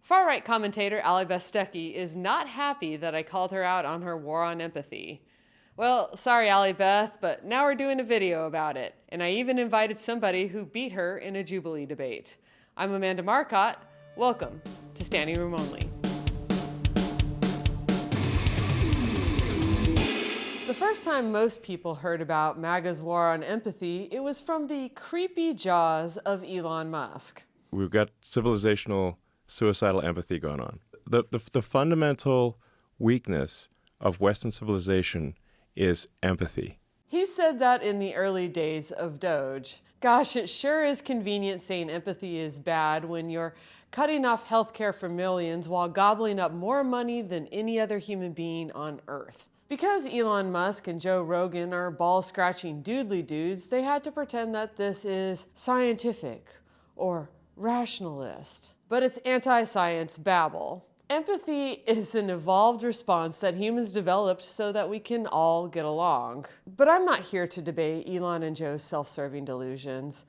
Far-right commentator Allie Beth Stuckey is not happy that I called her out on her war on empathy. Well, sorry Allie Beth, but now we're doing a video about it, and I even invited somebody who beat her in a Jubilee debate. I'm Amanda Marcotte. Welcome to Standing Room Only. The first time most people heard about MAGA's war on empathy, it was from the creepy jaws of Elon Musk. We've got civilizational suicidal empathy going on. The fundamental weakness of Western civilization is empathy. He said that in the early days of Doge. Gosh, it sure is convenient saying empathy is bad when you're cutting off healthcare for millions while gobbling up more money than any other human being on Earth. Because Elon Musk and Joe Rogan are ball-scratching doodly dudes, they had to pretend that this is scientific or rationalist. But it's anti-science babble. Empathy is an evolved response that humans developed so that we can all get along. But I'm not here to debate Elon and Joe's self-serving delusions.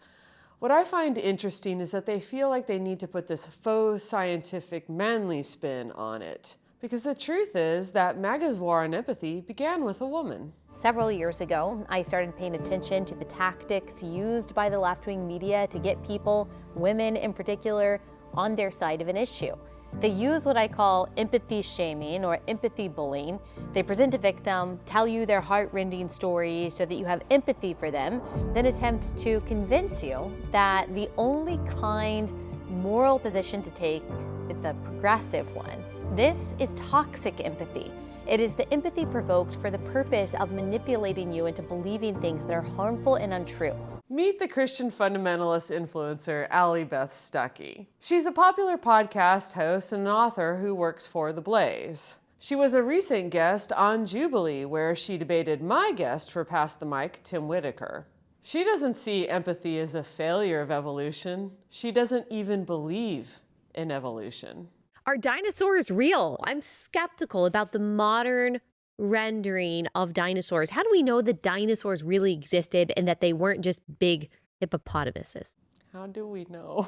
What I find interesting is that they feel like they need to put this faux scientific manly spin on it. Because the truth is that MAGA's war on empathy began with a woman. Several years ago, I started paying attention to the tactics used by the left-wing media to get people, women in particular, on their side of an issue. They use what I call empathy shaming or empathy bullying. They present a victim, tell you their heart-rending story so that you have empathy for them, then attempt to convince you that the only kind moral position to take is the progressive one. This is toxic empathy. It is the empathy provoked for the purpose of manipulating you into believing things that are harmful and untrue. Meet the Christian fundamentalist influencer, Allie Beth Stuckey. She's a popular podcast host and an author who works for The Blaze. She was a recent guest on Jubilee, where she debated my guest for Pass the Mic, Tim Whitaker. She doesn't see empathy as a failure of evolution. She doesn't even believe in evolution. Are dinosaurs real? I'm skeptical about the modern rendering of dinosaurs. How do we know that dinosaurs really existed and that they weren't just big hippopotamuses? How do we know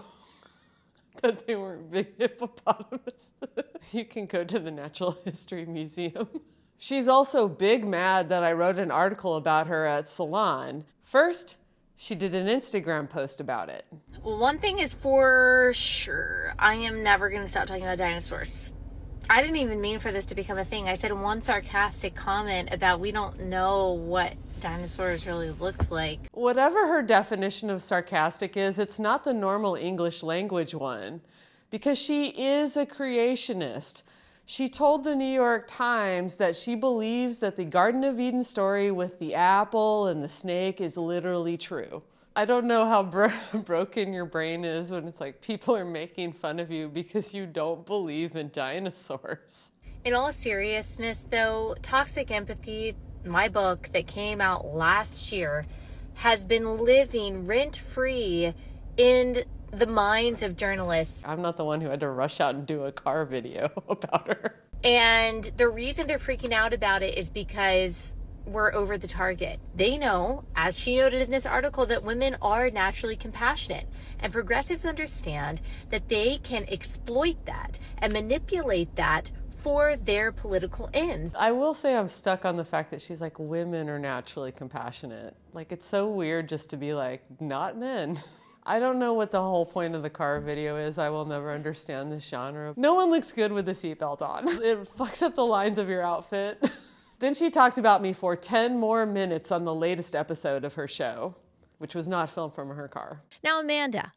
that they weren't big hippopotamuses? You can go to the Natural History Museum. She's also big mad that I wrote an article about her at Salon. First, she did an Instagram post about it. Well, one thing is for sure, I am never going to stop talking about dinosaurs. I didn't even mean for this to become a thing. I said one sarcastic comment about we don't know what dinosaurs really looked like. Whatever her definition of sarcastic is, it's not the normal English language one, because she is a creationist. She told the New York Times that she believes that the Garden of Eden story with the apple and the snake is literally true. I don't know how broken your brain is when it's like people are making fun of you because you don't believe in dinosaurs. In all seriousness, though, Toxic Empathy, my book that came out last year, has been living rent-free in the minds of journalists. I'm not the one who had to rush out and do a car video about her. And the reason they're freaking out about it is because we're over the target. They know, as she noted in this article, that women are naturally compassionate, and progressives understand that they can exploit that and manipulate that for their political ends. I will say I'm stuck on the fact that she's like, women are naturally compassionate. Like, it's so weird just to be like, not men. I don't know what the whole point of the car video is. I will never understand this genre. No one looks good with a seatbelt on. It fucks up the lines of your outfit. Then she talked about me for 10 more minutes on the latest episode of her show, which was not filmed from her car. Now, Amanda,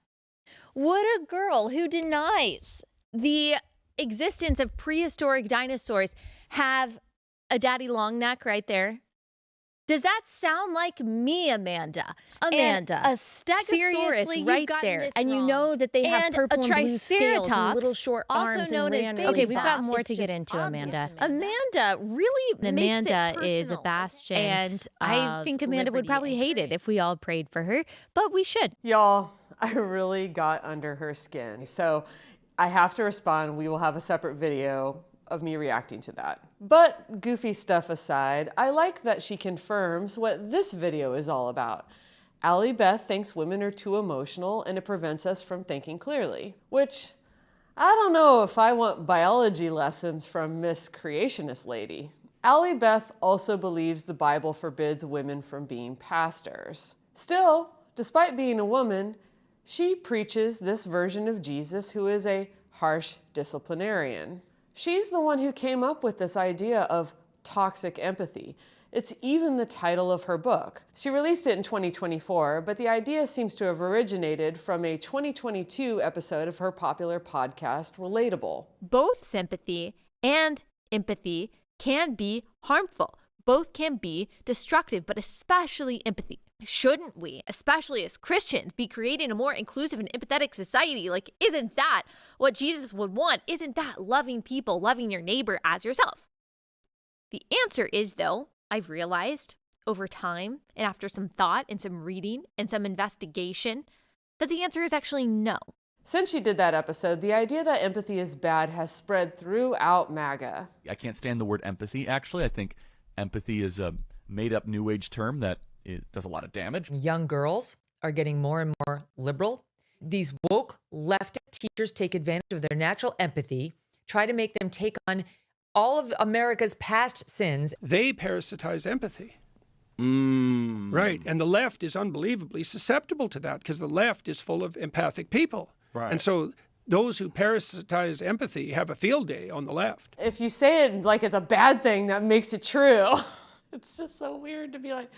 would a girl who denies the existence of prehistoric dinosaurs have a daddy long neck right there? Does that sound like me, Amanda? Amanda, And a stegosaurus seriously, right you've gotten there, this and you wrong. know that they have And purple a and blue scales and triceratops, little short also arms known and as ran baby really Okay, fast. we've got more It's to get just into, obvious, Amanda. Amanda really Amanda makes it is a personal, bastion. and I think Amanda would probably hate it if we all prayed for her, but we should. Y'all, I really got under her skin. So I have to respond. We will have a separate video of me reacting to that. But goofy stuff aside, I like that she confirms what this video is all about. Allie Beth thinks women are too emotional and it prevents us from thinking clearly, which I don't know if I want biology lessons from Miss Creationist Lady. Allie Beth also believes the Bible forbids women from being pastors. Still, despite being a woman, she preaches this version of Jesus who is a harsh disciplinarian. She's the one who came up with this idea of toxic empathy. It's even the title of her book. She released it in 2024, but the idea seems to have originated from a 2022 episode of her popular podcast, Relatable. Both sympathy and empathy can be harmful. Both can be destructive, but especially empathy. Shouldn't we, especially as Christians, be creating a more inclusive and empathetic society? Like, isn't that what Jesus would want? Isn't that loving people, loving your neighbor as yourself? The answer is, though, I've realized over time and after some thought and some reading and some investigation, that the answer is actually no. Since she did that episode, the idea that empathy is bad has spread throughout MAGA. I can't stand the word empathy, actually. I think empathy is a made-up New Age term that does a lot of damage. Young girls are getting more and more liberal. These woke leftist teachers take advantage of their natural empathy, try to make them take on all of America's past sins. They parasitize empathy. Right. And the left is unbelievably susceptible to that because the left is full of empathic people. Right. And so those who parasitize empathy have a field day on the left. If you say it like it's a bad thing, that makes it true. It's just so weird to be like,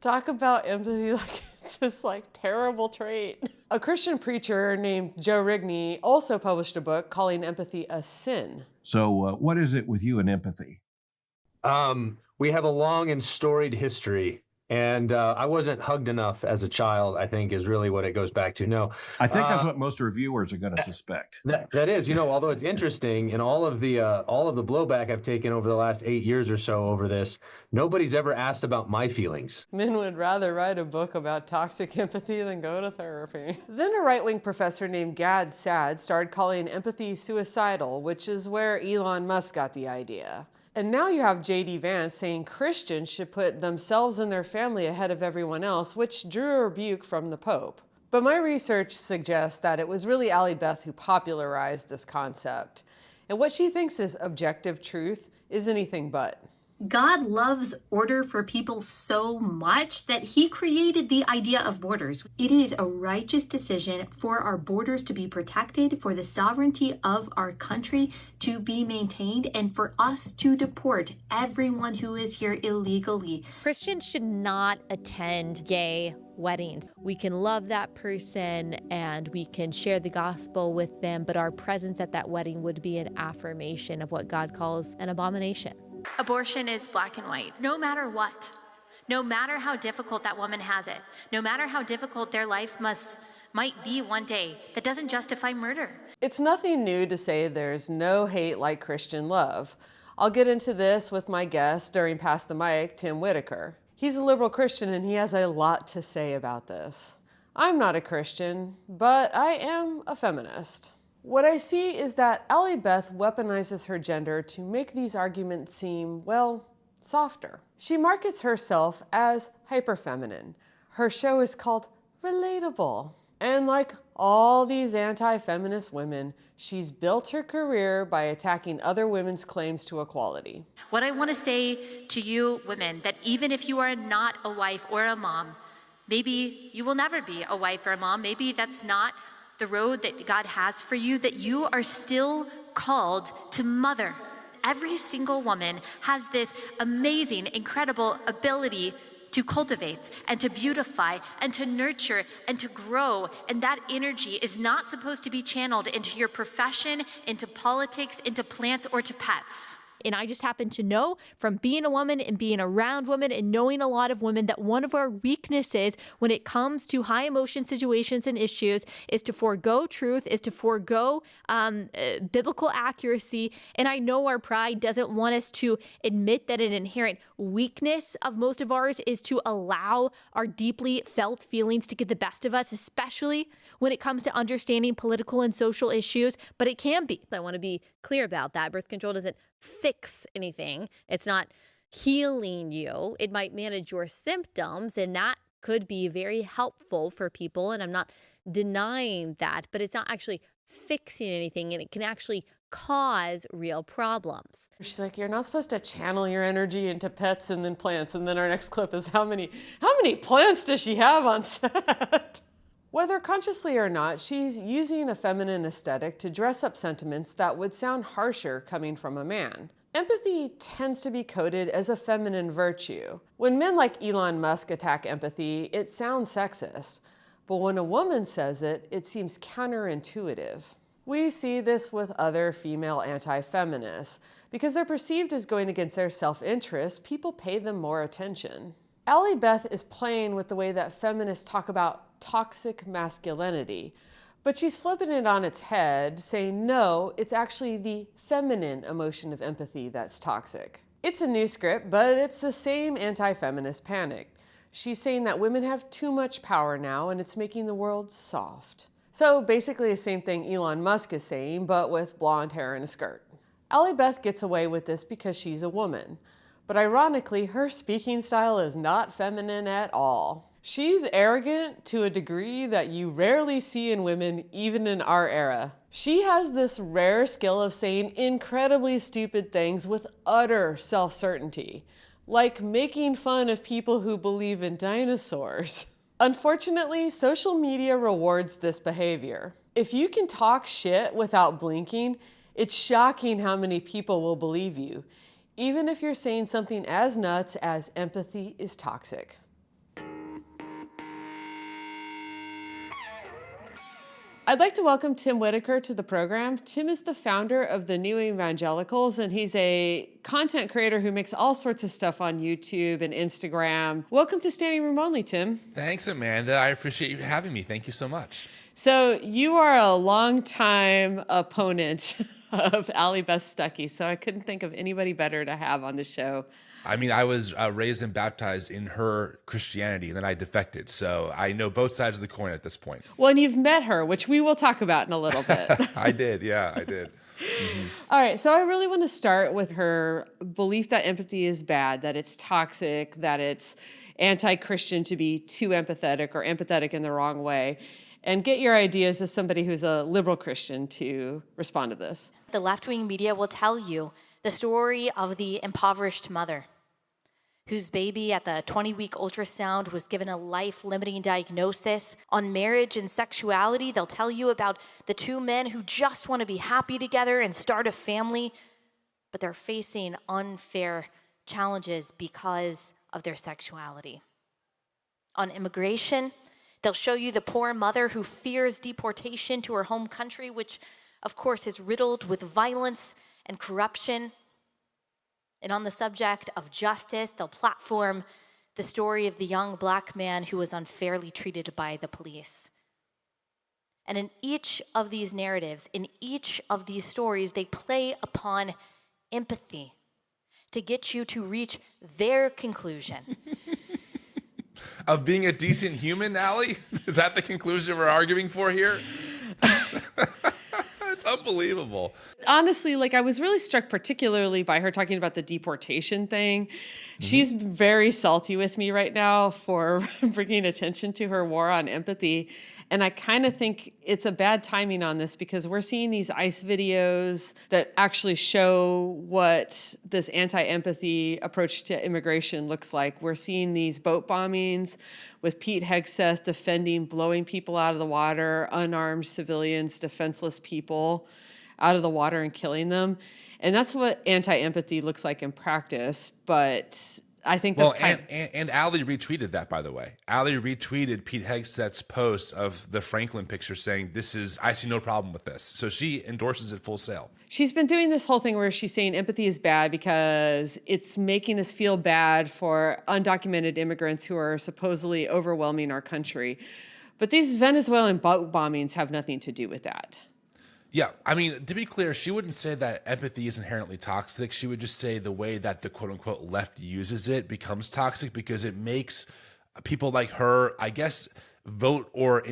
talk about empathy like it's this like terrible trait. A Christian preacher named Joe Rigney also published a book calling empathy a sin. So what is it with you and empathy? We have a long and storied history, and I wasn't hugged enough as a child, I think, is really what it goes back to. No, I think that's what most reviewers are going to suspect. That is, although it's interesting, in all of the blowback I've taken over the last 8 years or so over this, nobody's ever asked about my feelings. Men would rather write a book about toxic empathy than go to therapy. Then a right-wing professor named Gad Saad started calling empathy suicidal, which is where Elon Musk got the idea. And now you have J.D. Vance saying Christians should put themselves and their family ahead of everyone else, which drew a rebuke from the Pope. But my research suggests that it was really Allie Beth who popularized this concept. And what she thinks is objective truth is anything but. God loves order for people so much that he created the idea of borders. It is a righteous decision for our borders to be protected, for the sovereignty of our country to be maintained, and for us to deport everyone who is here illegally. Christians should not attend gay weddings. We can love that person and we can share the gospel with them, but our presence at that wedding would be an affirmation of what God calls an abomination. Abortion is black and white, no matter what. No matter how difficult that woman has it, no matter how difficult their life might be one day, that doesn't justify murder. It's nothing new to say there's no hate like Christian love. I'll get into this with my guest during Pass the Mic, Tim Whitaker. He's a liberal Christian and he has a lot to say about this. I'm not a Christian, but I am a feminist. What I see is that Allie Beth weaponizes her gender to make these arguments seem, well, softer. She markets herself as hyperfeminine. Her show is called Relatable. And like all these anti-feminist women, she's built her career by attacking other women's claims to equality. What I want to say to you women, that even if you are not a wife or a mom, maybe you will never be a wife or a mom, maybe that's not the road that God has for you, that you are still called to mother. Every single woman has this amazing, incredible ability to cultivate and to beautify and to nurture and to grow. And that energy is not supposed to be channeled into your profession, into politics, into plants, or to pets. And I just happen to know from being a woman and being around women and knowing a lot of women that one of our weaknesses when it comes to high emotion situations and issues is to forego truth, is to forego biblical accuracy. And I know our pride doesn't want us to admit that an inherent weakness of most of ours is to allow our deeply felt feelings to get the best of us, especially when it comes to understanding political and social issues. But it can be. I want to be clear about that. Birth control doesn't fix anything. It's not healing you. It might manage your symptoms, and that could be very helpful for people. And I'm not denying that, but it's not actually fixing anything, and it can actually cause real problems. She's like, you're not supposed to channel your energy into pets and then plants. And then our next clip is how many plants does she have on set? Whether consciously or not, she's using a feminine aesthetic to dress up sentiments that would sound harsher coming from a man. Empathy tends to be coded as a feminine virtue. When men like Elon Musk attack empathy, it sounds sexist. But when a woman says it, it seems counterintuitive. We see this with other female anti-feminists. Because they're perceived as going against their self-interest, people pay them more attention. Allie Beth is playing with the way that feminists talk about toxic masculinity, but she's flipping it on its head, saying no, it's actually the feminine emotion of empathy that's toxic. It's a new script, but it's the same anti-feminist panic. She's saying that women have too much power now and it's making the world soft. So basically the same thing Elon Musk is saying, but with blonde hair and a skirt. Allie Beth gets away with this because she's a woman. But ironically, her speaking style is not feminine at all. She's arrogant to a degree that you rarely see in women, even in our era. She has this rare skill of saying incredibly stupid things with utter self-certainty, like making fun of people who believe in dinosaurs. Unfortunately, social media rewards this behavior. If you can talk shit without blinking, it's shocking how many people will believe you, even if you're saying something as nuts as empathy is toxic. I'd like to welcome Tim Whitaker to the program. Tim is the founder of the New Evangelicals, and he's a content creator who makes all sorts of stuff on YouTube and Instagram. Welcome to Standing Room Only, Tim. Thanks, Amanda. I appreciate you having me. Thank you so much. So you are a longtime opponent of Allie Beth Stuckey, so I couldn't think of anybody better to have on the show. I mean, I was raised and baptized in her Christianity, and then I defected. So I know both sides of the coin at this point. Well, and you've met her, which we will talk about in a little bit. I did. Yeah, I did. Mm-hmm. All right. So I really want to start with her belief that empathy is bad, that it's toxic, that it's anti-Christian to be too empathetic or empathetic in the wrong way, and get your ideas as somebody who's a liberal Christian to respond to this. The left-wing media will tell you the story of the impoverished mother whose baby at the 20-week ultrasound was given a life-limiting diagnosis on marriage and sexuality. They'll tell you about the two men who just want to be happy together and start a family, but they're facing unfair challenges because of their sexuality. On immigration, they'll show you the poor mother who fears deportation to her home country, which of course is riddled with violence and corruption. And on the subject of justice, they'll platform the story of the young black man who was unfairly treated by the police. And in each of these narratives, in each of these stories, they play upon empathy to get you to reach their conclusion. Of being a decent human, Allie? Is that the conclusion we're arguing for here? It's unbelievable. Honestly, I was really struck particularly by her talking about the deportation thing. Mm-hmm. She's very salty with me right now for bringing attention to her war on empathy. And I kind of think it's a bad timing on this because we're seeing these ICE videos that actually show what this anti-empathy approach to immigration looks like. We're seeing these boat bombings with Pete Hegseth defending blowing people out of the water, unarmed civilians, defenseless people out of the water and killing them. And that's what anti-empathy looks like in practice. But I think that's and Allie retweeted that, by the way. Allie retweeted Pete Hegseth's post of the Franklin picture saying, I see no problem with this. So she endorses it full sail. She's been doing this whole thing where she's saying empathy is bad because it's making us feel bad for undocumented immigrants who are supposedly overwhelming our country. But these Venezuelan boat bombings have nothing to do with that. Yeah, I mean, to be clear, she wouldn't say that empathy is inherently toxic. She would just say the way that the quote-unquote left uses it becomes toxic because it makes people like her, I guess, vote or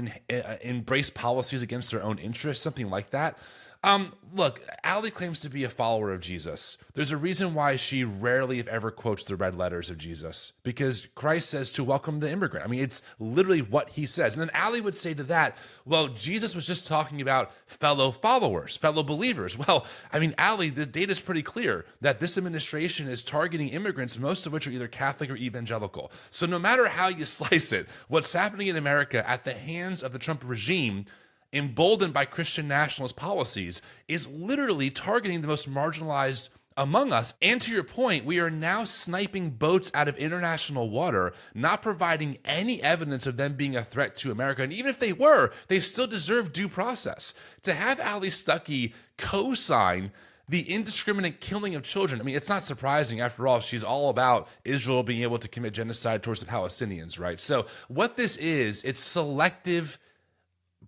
embrace policies against their own interests, something like that. Look, Allie claims to be a follower of Jesus. There's a reason why she rarely, if ever, quotes the red letters of Jesus, because Christ says to welcome the immigrant. I mean, it's literally what he says. And then Allie would say to that, well, Jesus was just talking about fellow followers, fellow believers. Well, I mean, Allie, the data is pretty clear that this administration is targeting immigrants, most of which are either Catholic or evangelical. So no matter how you slice it, what's happening in America at the hands of the Trump regime, emboldened by Christian nationalist policies, is literally targeting the most marginalized among us. And to your point, we are now sniping boats out of international water, not providing any evidence of them being a threat to America. And even if they were, they still deserve due process. To have Allie Stuckey co-sign the indiscriminate killing of children, I mean, it's not surprising. After all, she's all about Israel being able to commit genocide towards the Palestinians, right? So what this is, it's selective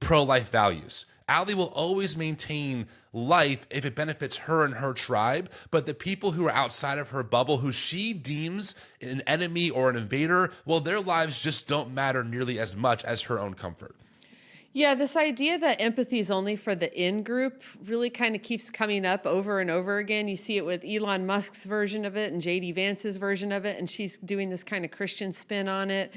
pro-life values. Allie will always maintain life if it benefits her and her tribe, but the people who are outside of her bubble, who she deems an enemy or an invader, well, their lives just don't matter nearly as much as her own comfort. Yeah, this idea that empathy is only for the in-group really kind of keeps coming up over and over again. You see it with Elon Musk's version of it and J.D. Vance's version of it, and she's doing this kind of Christian spin on it.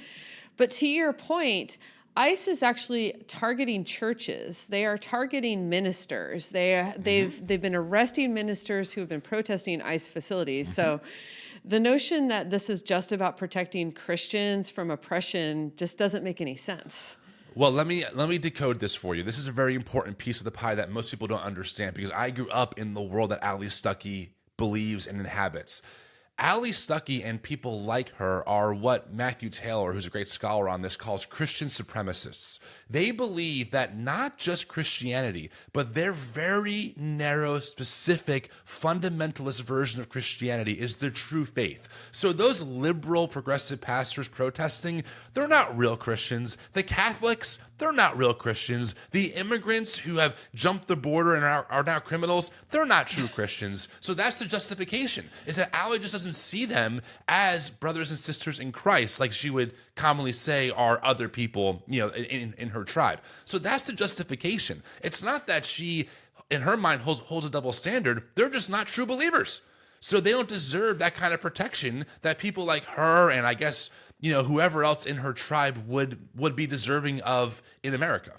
But to your point, ICE is actually targeting churches. They are targeting ministers. They've been arresting ministers who have been protesting ICE facilities. So the notion that this is just about protecting Christians from oppression just doesn't make any sense. Well, let me decode this for you. This is a very important piece of the pie that most people don't understand, because I grew up in the world that Allie Stuckey believes and inhabits. Allie Stuckey and people like her are what Matthew Taylor, who's a great scholar on this, calls Christian supremacists. They believe that not just Christianity, but their very narrow, specific, fundamentalist version of Christianity is the true faith. So those liberal, progressive pastors protesting, they're not real Christians. The Catholics, they're not real Christians. The immigrants who have jumped the border and are now criminals, they're not true Christians. So that's the justification, is that Allie just doesn't see them as brothers and sisters in Christ, like she would commonly say are other people, in her tribe. So that's the justification. It's not that she, in her mind, holds a double standard. They're just not true believers. So they don't deserve that kind of protection that people like her and I guess, whoever else in her tribe would be deserving of in America.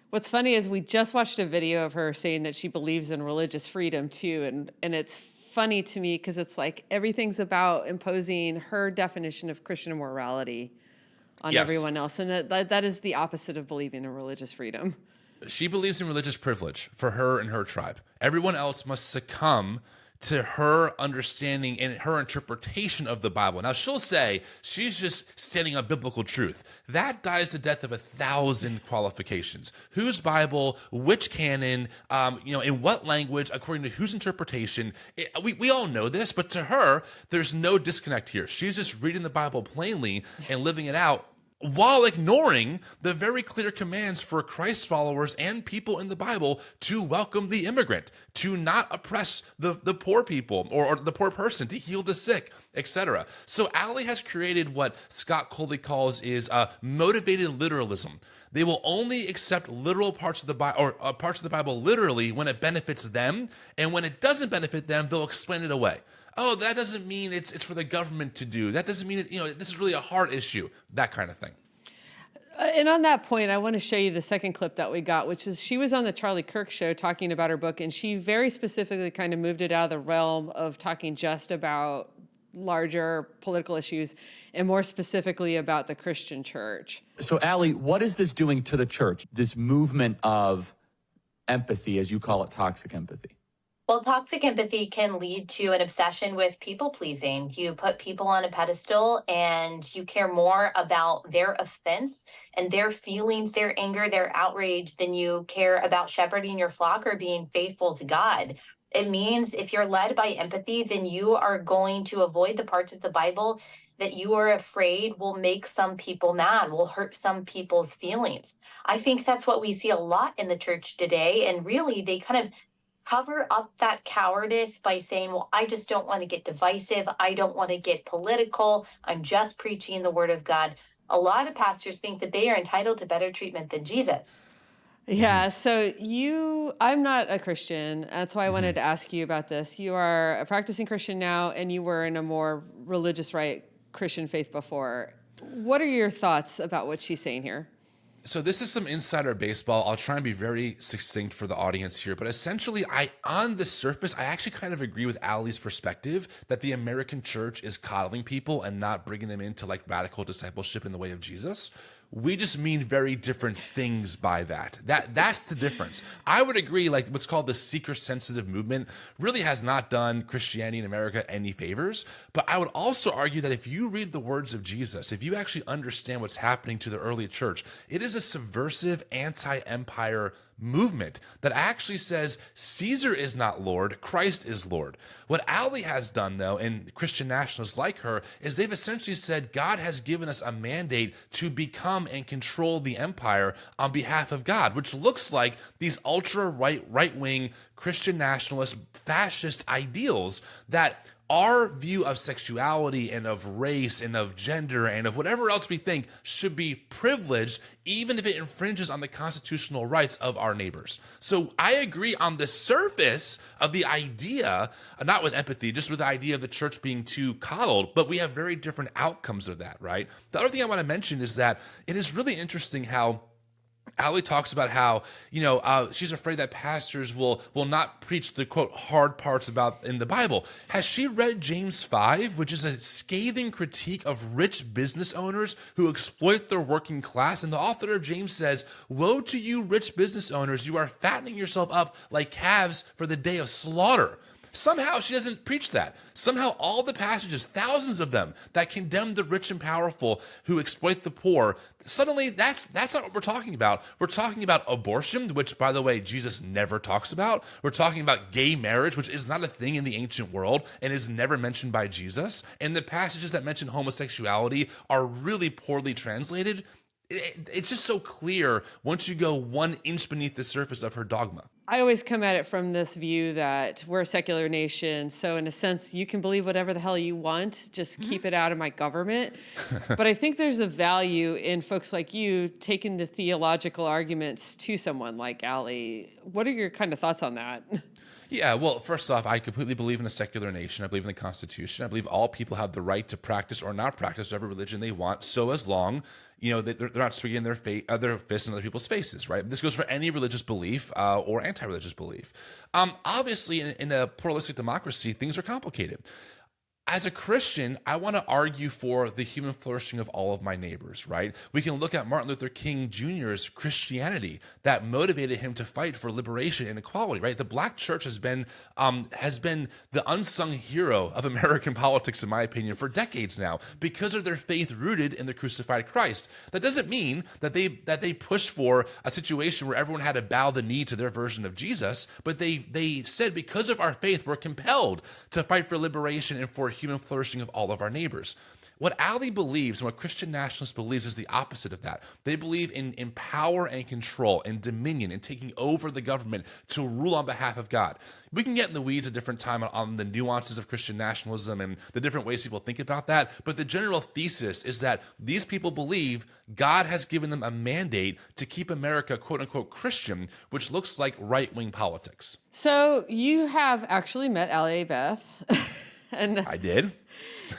What's funny is we just watched a video of her saying that she believes in religious freedom too, and it's funny to me because it's like everything's about imposing her definition of Christian morality on everyone else, and that is the opposite of believing in religious freedom. She believes in religious privilege for her and her tribe. Everyone else must succumb to her understanding and her interpretation of the Bible. Now, she'll say she's just standing on biblical truth. That dies the death of 1,000 qualifications. Whose Bible, which canon, in what language, according to whose interpretation. We all know this, but to her, there's no disconnect here. She's just reading the Bible plainly and living it out, while ignoring the very clear commands for Christ followers and people in the Bible to welcome the immigrant, to not oppress the poor people or the poor person, to heal the sick, etc. So Allie has created what Scott Coley calls is motivated literalism. They will only accept literal parts of the Bible or parts of the Bible literally when it benefits them, and when it doesn't benefit them, they'll explain it away. Oh, that doesn't mean it's for the government to do. That doesn't mean this is really a hard issue. That kind of thing. And on that point, I want to show you the second clip that we got, which is she was on the Charlie Kirk show talking about her book, and she very specifically kind of moved it out of the realm of talking just about larger political issues and more specifically about the Christian church. So, Allie, what is this doing to the church, this movement of empathy, as you call it, toxic empathy? Well, toxic empathy can lead to an obsession with people pleasing. You put people on a pedestal and you care more about their offense and their feelings, their anger, their outrage than you care about shepherding your flock or being faithful to God. It means if you're led by empathy, then you are going to avoid the parts of the Bible that you are afraid will make some people mad, will hurt some people's feelings. I think that's what we see a lot in the church today. And really, they kind of cover up that cowardice by saying, well, I just don't want to get divisive. I don't want to get political. I'm just preaching the word of God. A lot of pastors think that they are entitled to better treatment than Jesus. Yeah, so I'm not a Christian. That's why I wanted to ask you about this. You are a practicing Christian now, and you were in a more religious right Christian faith before. What are your thoughts about what she's saying here? So this is some insider baseball. I'll try and be very succinct for the audience here, but essentially, on the surface, I actually kind of agree with Allie's perspective that the American church is coddling people and not bringing them into like radical discipleship in the way of Jesus. We just mean very different things by that. That's the difference. I would agree, like what's called the seeker-sensitive movement really has not done Christianity in America any favors. But I would also argue that if you read the words of Jesus, if you actually understand what's happening to the early church, it is a subversive anti-empire movement that actually says Caesar is not Lord, Christ is Lord. What Allie has done, though, and Christian nationalists like her, is they've essentially said God has given us a mandate to become and control the empire on behalf of God, which looks like these right-wing Christian nationalist fascist ideals that our view of sexuality and of race and of gender and of whatever else we think should be privileged, even if it infringes on the constitutional rights of our neighbors. So I agree on the surface of the idea, not with empathy, just with the idea of the church being too coddled, but we have very different outcomes of that, right? The other thing I want to mention is that it is really interesting how Allie talks about how, she's afraid that pastors will not preach the, quote, hard parts about in the Bible. Has she read James 5, which is a scathing critique of rich business owners who exploit their working class? And the author of James says, "Woe to you, rich business owners, you are fattening yourself up like calves for the day of slaughter." Somehow she doesn't preach that. Somehow all the passages, thousands of them, that condemn the rich and powerful who exploit the poor, suddenly that's not what we're talking about. We're talking about abortion, which, by the way, Jesus never talks about. We're talking about gay marriage, which is not a thing in the ancient world and is never mentioned by Jesus. And the passages that mention homosexuality are really poorly translated. It's just so clear once you go 1 inch beneath the surface of her dogma. I always come at it from this view that we're a secular nation, so in a sense, you can believe whatever the hell you want, just keep it out of my government. But I think there's a value in folks like you taking the theological arguments to someone like Allie. What are your kind of thoughts on that? Yeah, well, first off, I completely believe in a secular nation. I believe in the Constitution. I believe all people have the right to practice or not practice whatever religion they want, so as long they're not swinging their fists in other people's faces, right? This goes for any religious belief or anti-religious belief. Obviously, in a pluralistic democracy, things are complicated. As a Christian, I want to argue for the human flourishing of all of my neighbors, right? We can look at Martin Luther King Jr.'s Christianity that motivated him to fight for liberation and equality, right? The Black church has been the unsung hero of American politics, in my opinion, for decades now because of their faith rooted in the crucified Christ. That doesn't mean that they push for a situation where everyone had to bow the knee to their version of Jesus, but they said because of our faith, we're compelled to fight for liberation and for human flourishing of all of our neighbors. What Allie believes and what Christian nationalists believes is the opposite of that. They believe in power and control and dominion and taking over the government to rule on behalf of God. We can get in the weeds a different time on the nuances of Christian nationalism and the different ways people think about that, but the general thesis is that these people believe God has given them a mandate to keep America, quote unquote, Christian, which looks like right-wing politics. So you have actually met Allie Beth. And I did.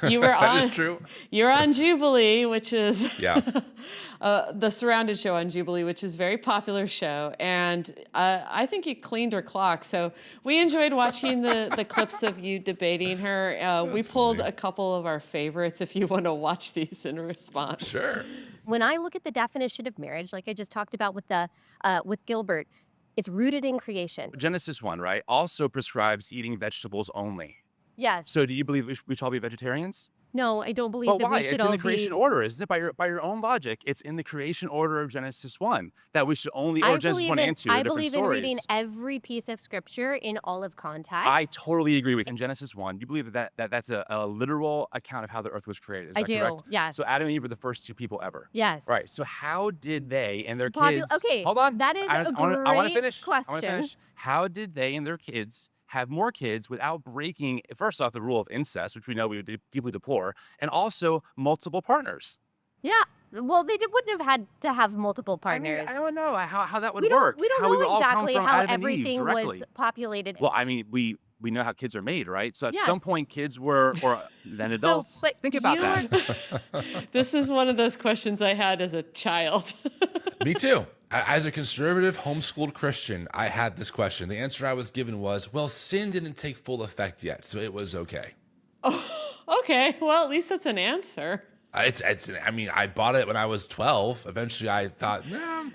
You were That is true. You were on Jubilee, which is the surrounded show on Jubilee, which is a very popular show. And I think you cleaned her clock. So we enjoyed watching the clips of you debating her. We pulled a couple of our favorites if you want to watch these in response. Sure. When I look at the definition of marriage, like I just talked about with Gilbert, it's rooted in creation. Genesis 1, right, also prescribes eating vegetables only. Yes. So do you believe we should all be vegetarians? No, I don't believe that why? we should It's all in be. the creation order, isn't it? By your own logic, it's in the creation order of Genesis 1 that we should only, or Genesis 1 and 2, I different believe stories. in reading every piece of scripture in all of context. I totally agree with you. In Genesis 1, you believe that's a literal account of how the earth was created. Is I that do, correct? yes. So Adam and Eve were the first 2 people ever. Yes. Right. So how did they and their kids? Okay. Hold on. That is I want to great finish. question. I want to finish. How did they and their kids have more kids without breaking, first off, the rule of incest, which we know we would deeply deplore, and also multiple partners? Yeah. Well, wouldn't have had to have multiple partners. I don't know how that would we work. We don't how we would know all come exactly from how Adam and Eve everything directly. was populated. Well, I mean, we know how kids are made, right? So at Yes. some point, kids were, or then adults. but Think about you that. This is one of those questions I had as a child. Me too. As a conservative, homeschooled Christian, I had this question. The answer I was given was, well, sin didn't take full effect yet, so it was okay. Okay, well, at least that's an answer. I mean, I bought it when I was 12. Eventually, I thought, no,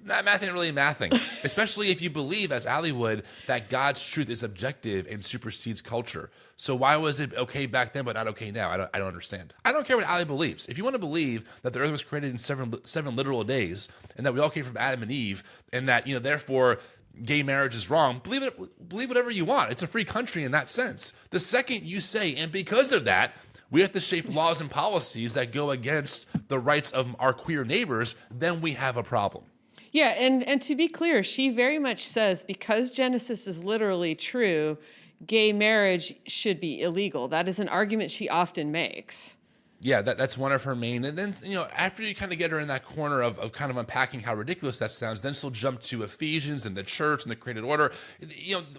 math ain't really mathing. Especially if you believe, as Allie would, that God's truth is objective and supersedes culture. So why was it okay back then, but not okay now? I don't understand. I don't care what Allie believes. If you want to believe that the earth was created in seven literal days, and that we all came from Adam and Eve, and that, therefore gay marriage is wrong, believe whatever you want. It's a free country in that sense. The second you say, and because of that, we have to shape laws and policies that go against the rights of our queer neighbors, then we have a problem. Yeah, and to be clear, she very much says because Genesis is literally true, gay marriage should be illegal. That is an argument she often makes. Yeah, that's one of her main. And then, after you kind of get her in that corner of kind of unpacking how ridiculous that sounds, then she'll jump to Ephesians and the church and the created order.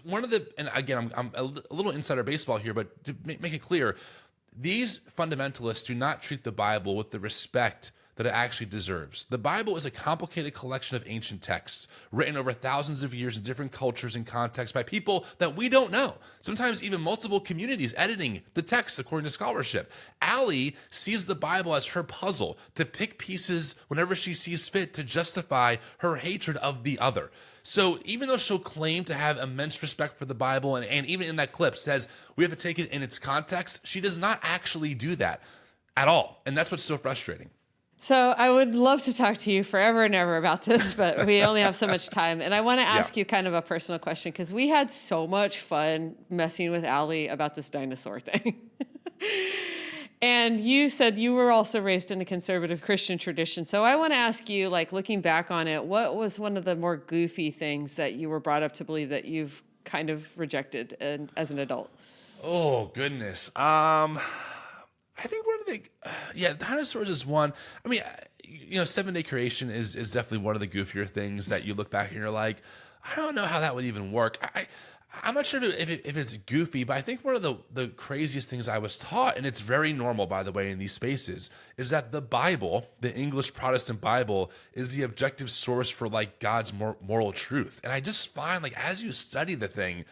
One of the, and again, I'm a little insider baseball here, but to make it clear, these fundamentalists do not treat the Bible with the respect that it actually deserves. The Bible is a complicated collection of ancient texts written over thousands of years in different cultures and contexts by people that we don't know. Sometimes even multiple communities editing the text according to scholarship. Allie sees the Bible as her puzzle to pick pieces whenever she sees fit to justify her hatred of the other. So even though she'll claim to have immense respect for the Bible, and even in that clip says we have to take it in its context, she does not actually do that at all. And that's what's so frustrating. So I would love to talk to you forever and ever about this, but we only have so much time. And I want to ask you kind of a personal question, because we had so much fun messing with Allie about this dinosaur thing. And you said you were also raised in a conservative Christian tradition. So I want to ask you, looking back on it, what was one of the more goofy things that you were brought up to believe that you've kind of rejected as an adult? Oh, goodness. I think one of the, dinosaurs is one. I mean, 7-day creation is definitely one of the goofier things that you look back and you're like, I don't know how that would even work. I'm not sure if it's goofy, but I think one of the craziest things I was taught, and it's very normal, by the way, in these spaces, is that the Bible, the English Protestant Bible, is the objective source for God's moral truth. And I just find as you study the thing,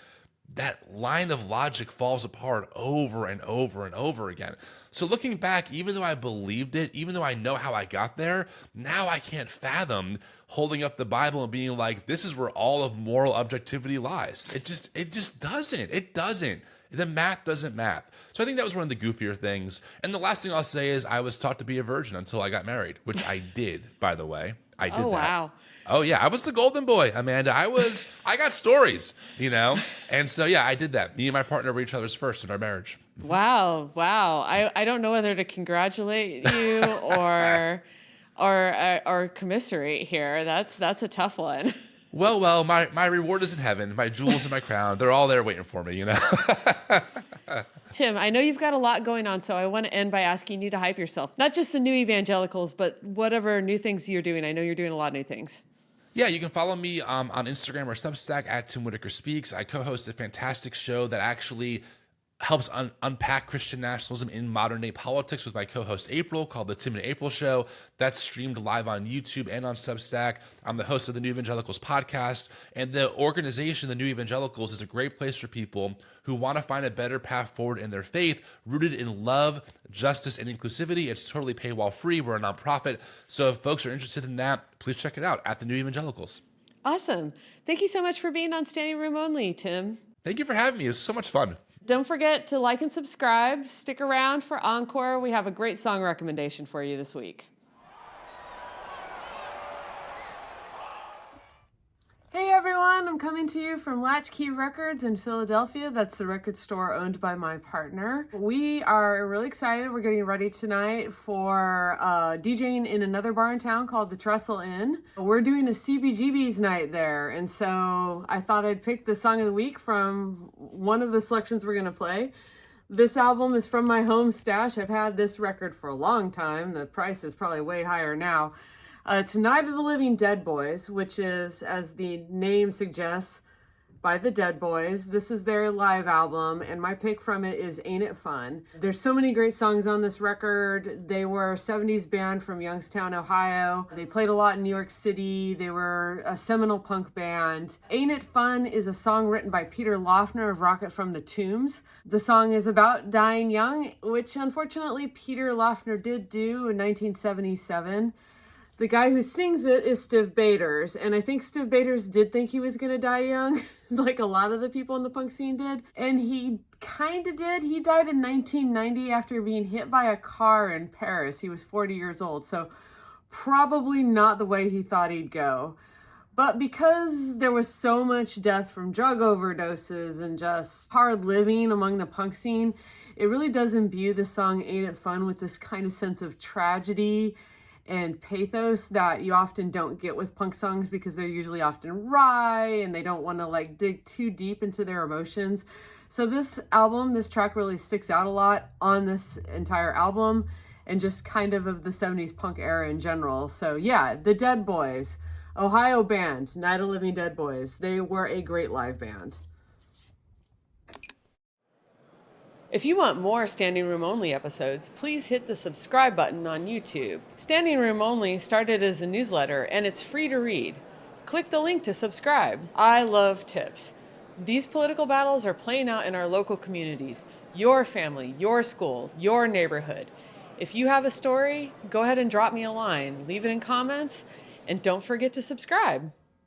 that line of logic falls apart over and over and over again. So looking back, even though I believed it, even though I know how I got there, now I can't fathom holding up the Bible and being like, this is where all of moral objectivity lies. It just doesn't. It doesn't. The math doesn't math. So I think that was one of the goofier things. And the last thing I'll say is I was taught to be a virgin until I got married, which I did, by the way. I did that. Wow. Oh yeah, I was the golden boy, Amanda. I got stories, And so yeah, I did that. Me and my partner were each other's first in our marriage. Wow. I don't know whether to congratulate you or commiserate here. That's a tough one. Well, my reward is in heaven. My jewels and my crown, they're all there waiting for me, Tim, I know you've got a lot going on, so I want to end by asking you to hype yourself. Not just the new evangelicals, but whatever new things you're doing. I know you're doing a lot of new things. Yeah, you can follow me on Instagram or Substack at Tim Whitaker Speaks. I co-host a fantastic show that actually helps unpack Christian nationalism in modern day politics with my co-host April, called The Tim and April Show. That's streamed live on YouTube and on Substack. I'm the host of the New Evangelicals podcast, and the organization, the New Evangelicals, is a great place for people who want to find a better path forward in their faith, rooted in love, justice, and inclusivity. It's totally paywall free. We're a nonprofit. So if folks are interested in that, please check it out at the New Evangelicals. Awesome. Thank you so much for being on Standing Room Only, Tim. Thank you for having me. It was so much fun. Don't forget to like and subscribe. Stick around for Encore. We have a great song recommendation for you this week. Hey everyone, I'm coming to you from Latchkey Records in Philadelphia. That's the record store owned by my partner. We are really excited. We're getting ready tonight for DJing in another bar in town called the Trestle Inn. We're doing a CBGB's night there, and so I thought I'd pick the song of the week from one of the selections we're going to play. This album is from my home stash. I've had this record for a long time. The price is probably way higher now. It's Night of the Living Dead Boys, which is, as the name suggests, by the Dead Boys. This is their live album, and my pick from it is Ain't It Fun. There's so many great songs on this record. They were a 70s band from Youngstown, Ohio. They played a lot in New York City. They were a seminal punk band. Ain't It Fun is a song written by Peter Loeffner of Rocket from the Tombs. The song is about dying young, which unfortunately Peter Loeffner did do in 1977. The guy who sings it is Stiv Bators, and I think Stiv Bators did think he was going to die young, like a lot of the people in the punk scene did, and he kind of did. He died in 1990 after being hit by a car in Paris. He was 40 years old, so probably not the way he thought he'd go. But because there was so much death from drug overdoses and just hard living among the punk scene, it really does imbue the song Ain't It Fun with this kind of sense of tragedy and pathos that you often don't get with punk songs because they're usually often wry and they don't want to like dig too deep into their emotions. So this album, this track really sticks out a lot on this entire album and just kind of the 70s punk era in general. So yeah, the Dead Boys, Ohio band, Night of Living Dead Boys. They were a great live band. If you want more Standing Room Only episodes, please hit the subscribe button on YouTube. Standing Room Only started as a newsletter and it's free to read. Click the link to subscribe. I love tips. These political battles are playing out in our local communities, your family, your school, your neighborhood. If you have a story, go ahead and drop me a line, leave it in comments, and don't forget to subscribe.